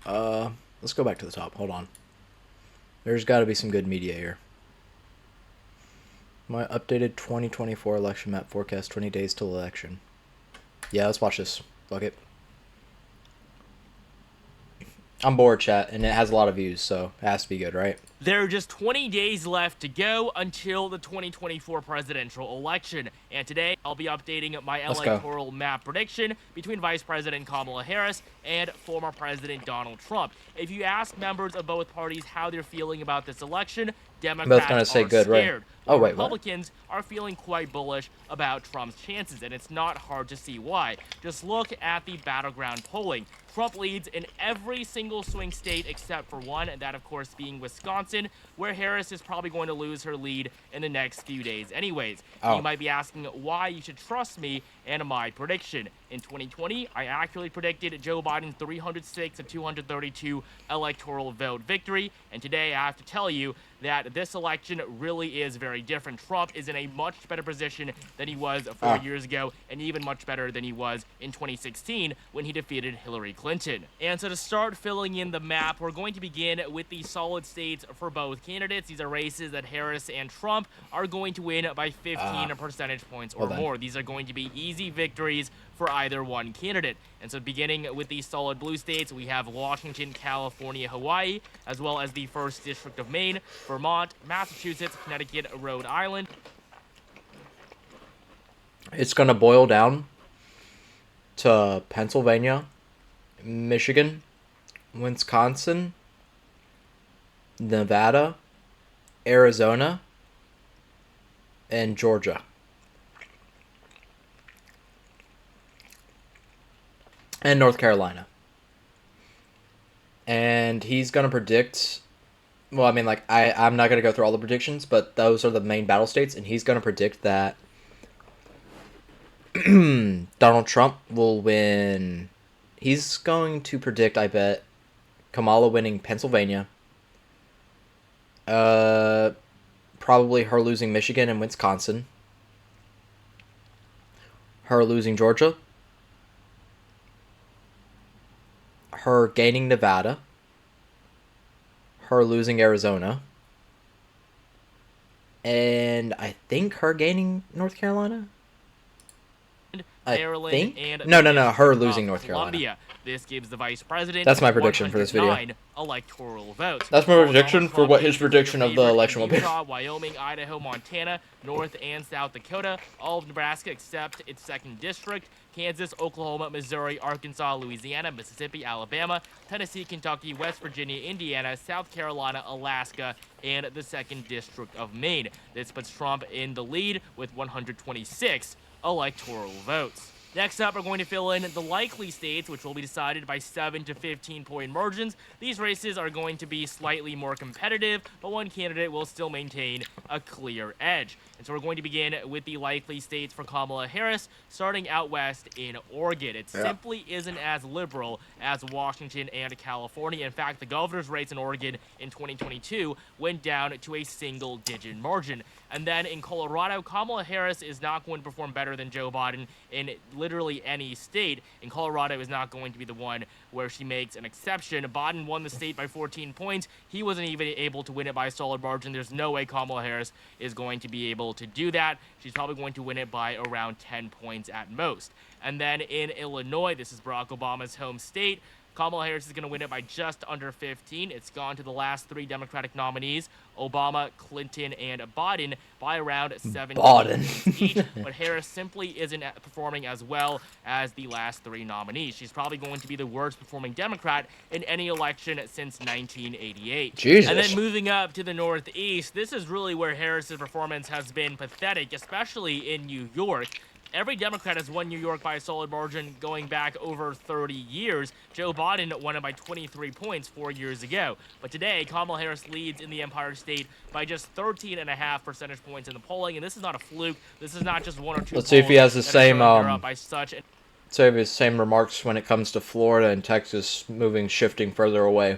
Let's go back to the top. Hold on. There's got to be some good media here. My updated 2024 election map forecast 20 days till election. Yeah, let's watch this. Fuck it. I'm bored, chat, and it has a lot of views, so it has to be good, right? There are just 20 days left to go until the 2024 presidential election, and today I'll be updating my electoral map prediction between Vice President Kamala Harris and former President Donald Trump. If you ask members of both parties how they're feeling about this election, Democrats are good, scared, right? Oh, while wait, what? Republicans are feeling quite bullish about Trump's chances, and it's not hard to see why. Just look at the battleground polling. Trump leads in every single swing state except for one, and that, of course, being Wisconsin, where Harris is probably going to lose her lead in the next few days anyways. You might be asking why you should trust me and my prediction. In 2020, I accurately predicted Joe Biden's 306 to 232 electoral vote victory, and today I have to tell you that this election really is very different. Trump is in a much better position than he was 4 years ago, and even much better than he was in 2016 when he defeated Hillary Clinton. And so to start filling in the map, we're going to begin with the solid states for both candidates. These are races that Harris and Trump are going to win by 15 percentage points or more. These are going to be easy victories for either one candidate. And so beginning with the solid blue states, we have Washington, California, Hawaii, as well as the 1st District of Maine, Vermont, Massachusetts, Connecticut, Rhode Island. It's going to boil down to Pennsylvania, Michigan, Wisconsin, Nevada, Arizona, and Georgia. And North Carolina. And he's going to predict... Well, I mean, like, I'm not going to go through all the predictions, but those are the main battle states, and he's going to predict that Donald Trump will win... He's going to predict, I bet, Kamala winning Pennsylvania. Probably her losing Michigan and Wisconsin. Her losing Georgia. Her gaining Nevada. Her losing Arizona. And I think her gaining North Carolina? Maryland, and No, her losing North Carolina. This gives the vice president. That's my prediction for this video. Electoral votes. That's my prediction for what his prediction of the election will be. Utah, Wyoming, Idaho, Montana, North and South Dakota, all of Nebraska except its 2nd district, Kansas, Oklahoma, Missouri, Arkansas, Louisiana, Mississippi, Alabama, Tennessee, Kentucky, West Virginia, Indiana, South Carolina, Alaska, and the 2nd district of Maine. This puts Trump in the lead with 126 electoral votes. Next up, we're going to fill in the likely states, which will be decided by 7 to 15 point margins. These races are going to be slightly more competitive, but one candidate will still maintain a clear edge. And so we're going to begin with the likely states for Kamala Harris, starting out west in Oregon. It simply isn't as liberal as Washington and California. In fact, the governor's race in Oregon in 2022 went down to a single-digit margin. And then in Colorado, Kamala Harris is not going to perform better than Joe Biden in literally any state. And Colorado is not going to be the one where she makes an exception. Biden won the state by 14 points. He wasn't even able to win it by a solid margin. There's no way Kamala Harris is going to be able to do that. She's probably going to win it by around 10 points at most. And then in Illinois, this is Barack Obama's home state, Kamala Harris is going to win it by just under 15. It's gone to the last 3 Democratic nominees, Obama, Clinton, and Biden, by around 17 points each. But Harris simply isn't performing as well as the last 3 nominees. She's probably going to be the worst performing Democrat in any election since 1988. Jesus. And then moving up to the Northeast, this is really where Harris's performance has been pathetic, especially in New York. Every Democrat has won New York by a solid margin going back over 30 years. Joe Biden won it by 23 points 4 years ago. But today, Kamala Harris leads in the Empire State by just 13.5 percentage points in the polling. And this is not a fluke. This is not just 1 or 2 Let's see if he has the same his same remarks when it comes to Florida and Texas shifting further away.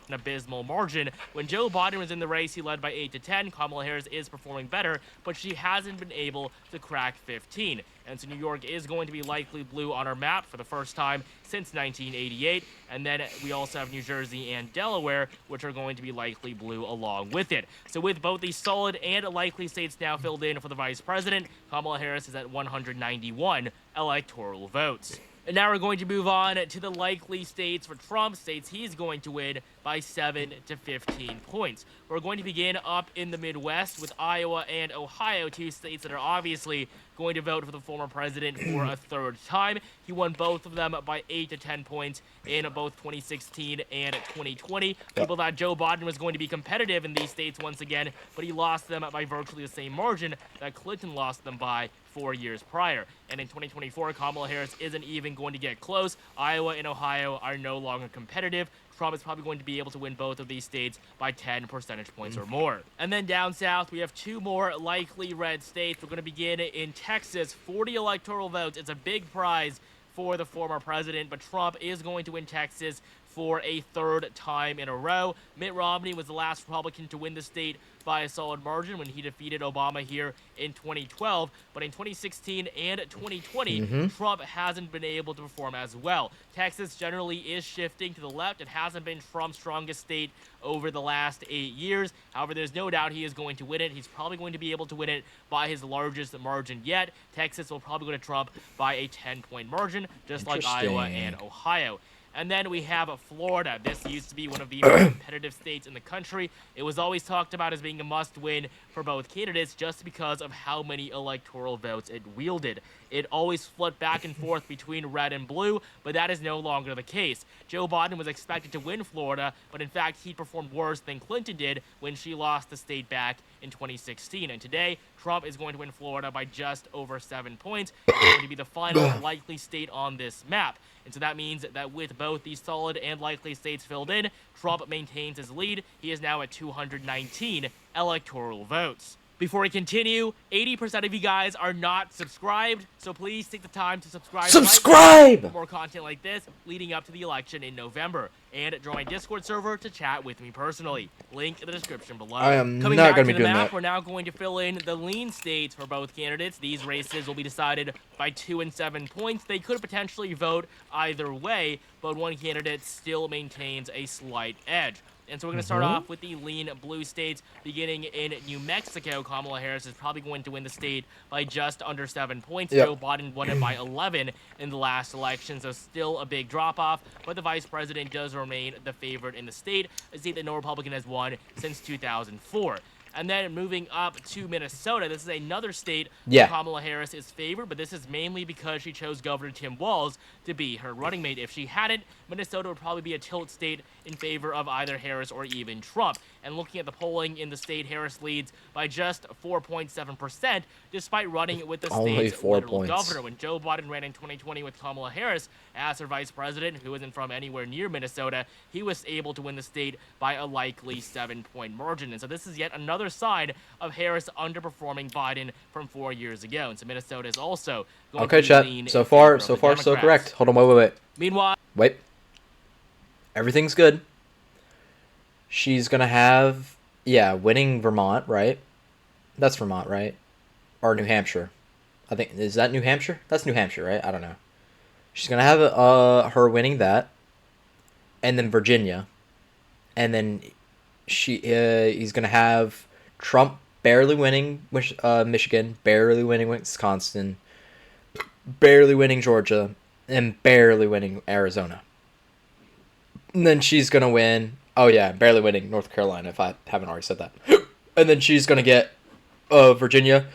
an abysmal margin. When Joe Biden was in the race, he led by 8 to 10. Kamala Harris is performing better, but she hasn't been able to crack 15. And so New York is going to be likely blue on our map for the first time since 1988. And then we also have New Jersey and Delaware, which are going to be likely blue along with it. So with both the solid and likely states now filled in for the vice president, Kamala Harris is at 191 electoral votes. And now we're going to move on to the likely states for Trump, states he's going to win by 7 to 15 points. We're going to begin up in the Midwest with Iowa and Ohio, two states that are obviously going to vote for the former president for a third time. He won both of them by 8 to 10 points in both 2016 and 2020. People thought Joe Biden was going to be competitive in these states once again, but he lost them by virtually the same margin that Clinton lost them by 4 years prior. And in 2024, Kamala Harris isn't even going to get close. Iowa and Ohio are no longer competitive. Trump is probably going to be able to win both of these states by 10 percentage points or more. And then down south, we have two more likely red states. We're going to begin in Texas. 40 electoral votes. It's a big prize for the former president, but Trump is going to win Texas for a third time in a row. Mitt Romney was the last Republican to win the state by a solid margin when he defeated Obama here in 2012. But in 2016 and 2020, Trump hasn't been able to perform as well. Texas generally is shifting to the left. It hasn't been Trump's strongest state over the last 8 years. However, there's no doubt he is going to win it. He's probably going to be able to win it by his largest margin yet. Texas will probably go to Trump by a 10-point margin, just like Iowa and Ohio. And then we have Florida. This used to be one of the most competitive states in the country. It was always talked about as being a must-win for both candidates just because of how many electoral votes it wielded. It always flipped back and forth between red and blue, but that is no longer the case. Joe Biden was expected to win Florida, but in fact, he performed worse than Clinton did when she lost the state back in 2016. And today, Trump is going to win Florida by just over 7 points. It's going to be the final likely state on this map. And so that means that with both these solid and likely states filled in, Trump maintains his lead. He is now at 219 electoral votes. Before we continue, 80% of you guys are not subscribed, so please take the time to subscribe. Subscribe! For more content like this leading up to the election in November. And join my Discord server to chat with me personally. Link in the description below. I am Coming not back going to to the be doing map, that. we're now going to fill in the lean states for both candidates. These races will be decided by 2 and 7 points. They could potentially vote either way, but one candidate still maintains a slight edge. And so we're going to start off with the lean blue states, beginning in New Mexico. Kamala Harris is probably going to win the state by just under 7 points. Yep. Joe Biden won it by 11 in the last election, so still a big drop-off. But the vice president does remain the favorite in the state, a state that no Republican has won since 2004. And then moving up to Minnesota, this is another state where Kamala Harris is favored, but this is mainly because she chose Governor Tim Walz to be her running mate. If she hadn't, Minnesota would probably be a tilt state in favor of either Harris or even Trump. And looking at the polling in the state, Harris leads by just 4.7%, despite running with the state's literal governor. When Joe Biden ran in 2020 with Kamala Harris as her vice president, who isn't from anywhere near Minnesota, he was able to win the state by a likely 7-point margin. And so this is yet another sign of Harris underperforming Biden from 4 years ago. And so Minnesota is also going to be lean so far so correct. Hold on, wait. Meanwhile, everything's good. She's gonna have winning Vermont, right? That's Vermont, right? Or New Hampshire. I think, is that New Hampshire? That's New Hampshire, right? I don't know. She's gonna have her winning that, and then Virginia, and then he's gonna have Trump barely winning Michigan, barely winning Wisconsin, barely winning Georgia, and barely winning Arizona. And then she's gonna win. Oh yeah, barely winning North Carolina, if I haven't already said that. And then she's gonna get Virginia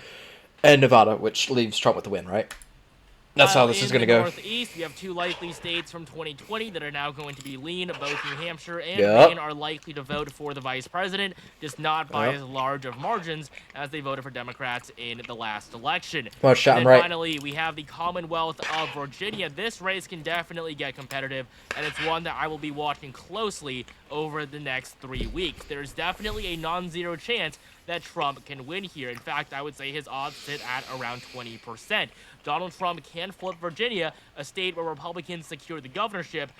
and Nevada, which leaves Trump with the win, right? That's how this is going to go. Northeast, we have two likely states from 2020 that are now going to be lean. Both New Hampshire and Maine are likely to vote for the vice president, just not by as large of margins as they voted for Democrats in the last election. Well, and then finally, we have the Commonwealth of Virginia. This race can definitely get competitive, and it's one that I will be watching closely over the next 3 weeks. There's definitely a non-zero chance that Trump can win here. In fact, I would say his odds sit at around 20%. Donald Trump can flip Virginia, a state where Republicans secured the governorship,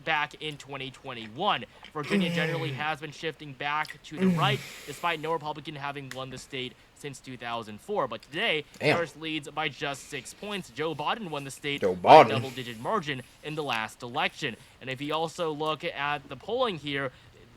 back in 2021. Virginia generally has been shifting back to the right, despite no Republican having won the state since 2004. But today, Damn. Harris leads by just 6 points. Joe Biden won the state Joe by a Biden. double-digit margin in the last election. And if you also look at the polling here,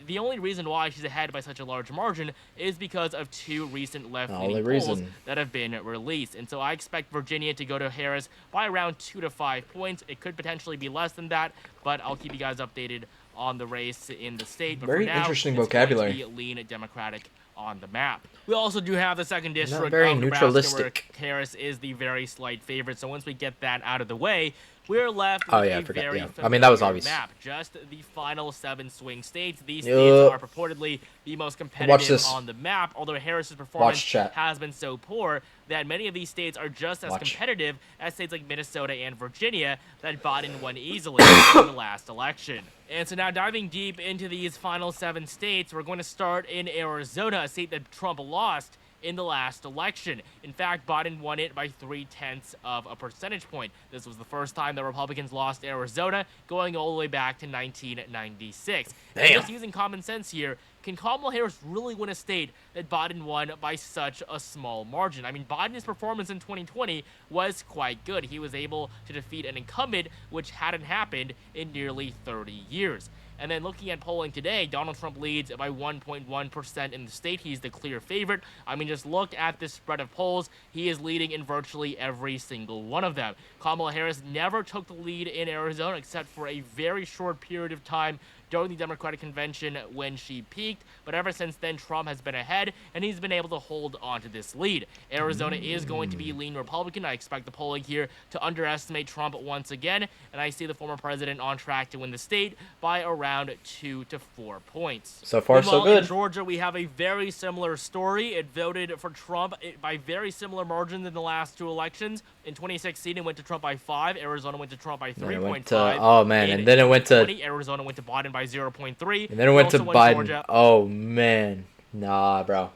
the only reason why she's ahead by such a large margin is because of 2 recent left-leaning polls that have been released. And so I expect Virginia to go to Harris by around 2 to 5 points. It could potentially be less than that, but I'll keep you guys updated on the race in the state. But Very for now, interesting it's vocabulary. going to be lean Democratic on the map. We also do have the second district very of Nebraska, where neutralistic. Harris is the very slight favorite. So once we get that out of the way, we're left with Oh, yeah, I a forgot, very yeah. I mean, that was familiar obvious. map. Just the final 7 swing states. These Yup. states are purportedly the most Watch competitive this. on the map, although Harris's performance chat. has been so poor that many of these states are just as competitive as states like Minnesota and Virginia that Biden won easily in the last election. And so now diving deep into these final 7 states, we're going to start in Arizona, a state that Trump lost in the last election. In fact, Biden won it by 0.3 of a percentage point. This was the first time that Republicans lost Arizona, going all the way back to 1996. And just using common sense here, can Kamala Harris really win a state that Biden won by such a small margin? I mean, Biden's performance in 2020 was quite good. He was able to defeat an incumbent, which hadn't happened in nearly 30 years. And then looking at polling today, Donald Trump leads by 1.1% in the state. He's the clear favorite. I mean, just look at this spread of polls. He is leading in virtually every single one of them. Kamala Harris never took the lead in Arizona except for a very short period of time during the Democratic convention when she peaked, but ever since then, Trump has been ahead, and he's been able to hold on to this lead. Arizona is going to be lean Republican. I expect the polling here to underestimate Trump once again, and I see the former president on track to win the state by around 2 to 4 points. So far, so good. In Georgia, we have a very similar story. It voted for Trump by very similar margins in the last 2 elections. In 2016, it went to Trump by 5. Arizona went to Trump by 3.5. Oh, man, and then it went to... Arizona went to Biden by 0.3. And then it went to Biden. Georgia. Oh, man. Nah, bro.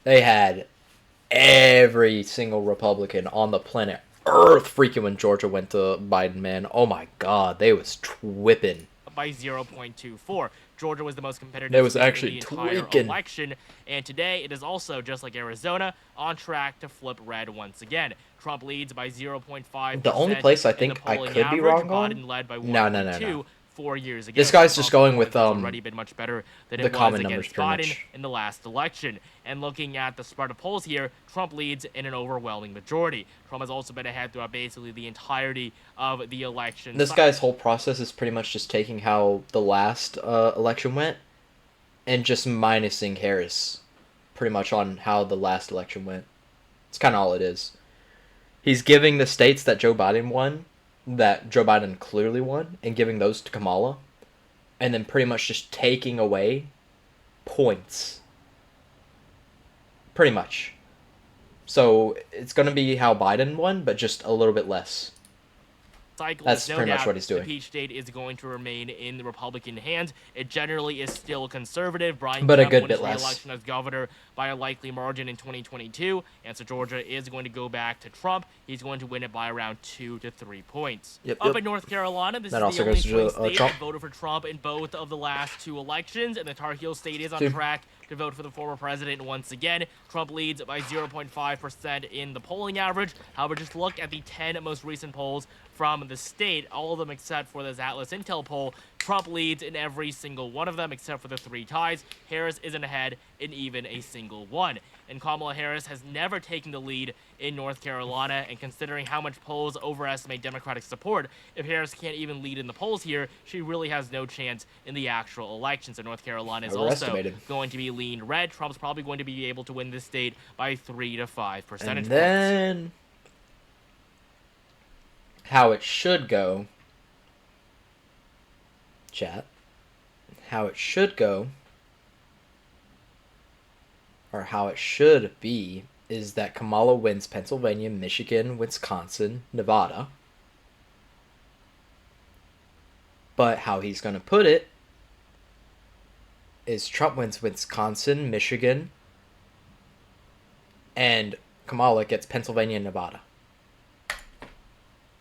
They had every single Republican on the planet Earth freaking when Georgia went to Biden, man. Oh, my God. They was whipping. By 0.24. Georgia was the most competitive It was state actually in the entire election, and today it is also, just like Arizona, on track to flip red once again. Trump leads by 0.5%. The only place I think I could be wrong on? Biden led by No. 4 years ago. This guy's just going with already been much better than the it common was numbers against pretty Biden much. in the last election. And looking at the spread of polls here, Trump leads in an overwhelming majority. Trump has also been ahead throughout basically the entirety of the election. This guy's whole process is pretty much just taking how the last election went and just minusing Harris pretty much on how the last election went. It's kind of all it is. He's giving the states that Joe Biden won, that Joe Biden clearly won, and giving those to Kamala, and then pretty much just taking away points. Pretty much. So it's going to be how Biden won, but just a little bit less. That's pretty much what he's doing. The Peach State is going to remain in the Republican hands. It generally is still conservative. Brian But a Kemp good won bit his less. re-election as governor by a likely margin in 2022, and so Georgia is going to go back to Trump. He's going to win it by around 2 to 3 points. Yep. In North Carolina, this That is also the only goes to, swing state Trump. that voted for Trump in both of the last 2 elections, and the Tar Heel State is on Dude. track to vote for the former president once again. Trump leads by 0.5% in the polling average. However, just look at the 10 most recent polls from the state, all of them except for this Atlas Intel poll. Trump leads in every single one of them except for the 3 ties. Harris isn't ahead in even a single one. And Kamala Harris has never taken the lead in North Carolina, and considering how much polls overestimate Democratic support, if Harris can't even lead in the polls here, she really has no chance in the actual election. So North Carolina is also going to be lean red. Trump's probably going to be able to win this state by 3 to 5 percentage And then how it should go, chat, how it should go, or how it should be, is that Kamala wins Pennsylvania, Michigan, Wisconsin, Nevada. But how he's going to put it is Trump wins Wisconsin, Michigan, and Kamala gets Pennsylvania and Nevada.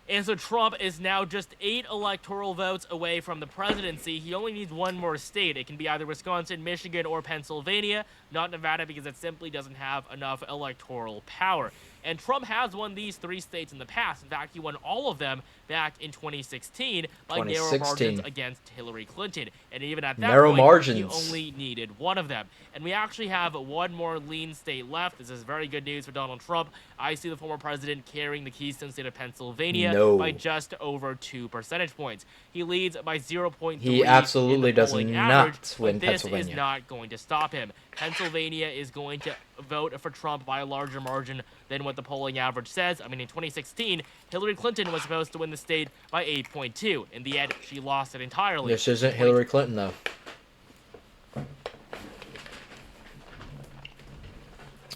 And so Trump is now just 8 electoral votes away from the presidency. He only needs one more state. It can be either Wisconsin, Michigan, or Pennsylvania, not Nevada, because it simply doesn't have enough electoral power. And Trump has won these 3 states in the past. In fact, he won all of them back in 2016 by narrow 2016. margins against Hillary Clinton. And even at that Narrow point, margins. he only needed one of them. And we actually have one more lean state left. This is very good news for Donald Trump. I see the former president carrying the Keystone State of Pennsylvania No. by just over 2 percentage points. He leads by 0.3. He absolutely in the does polling not average, win but this Pennsylvania. is not going to stop him. Pennsylvania is going to vote for Trump by a larger margin than what the polling average says. I mean, in 2016, Hillary Clinton was supposed to win the state by 8.2. In the end, she lost it entirely. This isn't Hillary Clinton, though.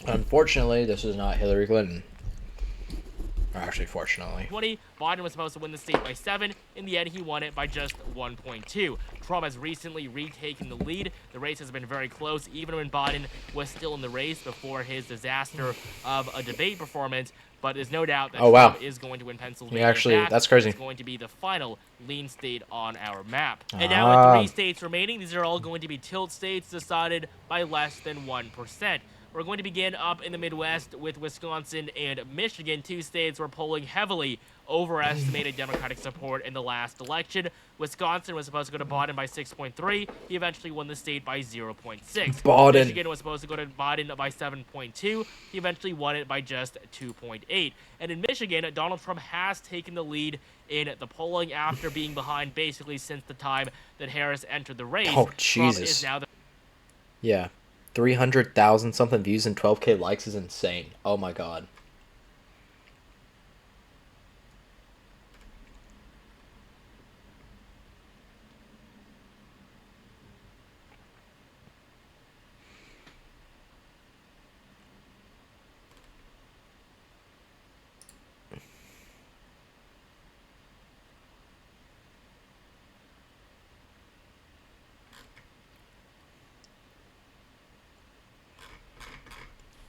Unfortunately, this is not Hillary Clinton. Or actually, fortunately. 20, Biden was supposed to win the state by 7. In the end, he won it by just 1.2. Trump has recently retaken the lead. The race has been very close, even when Biden was still in the race before his disaster of a debate performance. But there's no doubt that Trump is going to win Pennsylvania. Actually, that's crazy. It's going to be the final lean state on our map. And now with 3 states remaining, these are all going to be tilt states decided by less than 1%. We're going to begin up in the Midwest with Wisconsin and Michigan, 2 states were polling heavily overestimated Democratic support in the last election. Wisconsin was supposed to go to Biden by 6.3. He eventually won the state by 0.6. Biden. Michigan was supposed to go to Biden by 7.2. He eventually won it by just 2.8. And in Michigan, Donald Trump has taken the lead in the polling after being behind basically since the time that Harris entered the race. Oh, Jesus. Trump is now the Yeah. 300,000 something views and 12K likes is insane. Oh my god.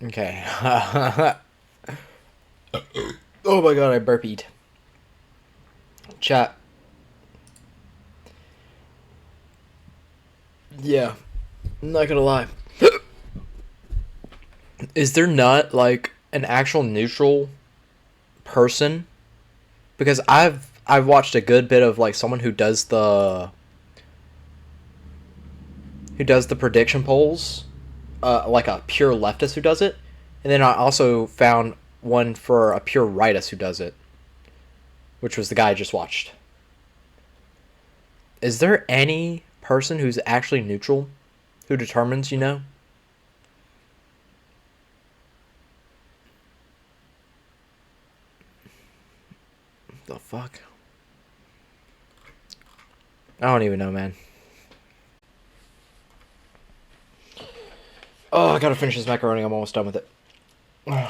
Okay. Oh my god, I burpeed. Chat. Yeah. I'm not gonna lie. Is there not, like, an actual neutral person? Because I've watched a good bit of, like, someone who does the prediction polls. Like a pure leftist who does it, and then I also found one for a pure rightist who does it, which was the guy I just watched. Is there any person who's actually neutral, who determines, you know? The fuck? I don't even know, man. Oh, I gotta finish this macaroni. I'm almost done with it. Ugh.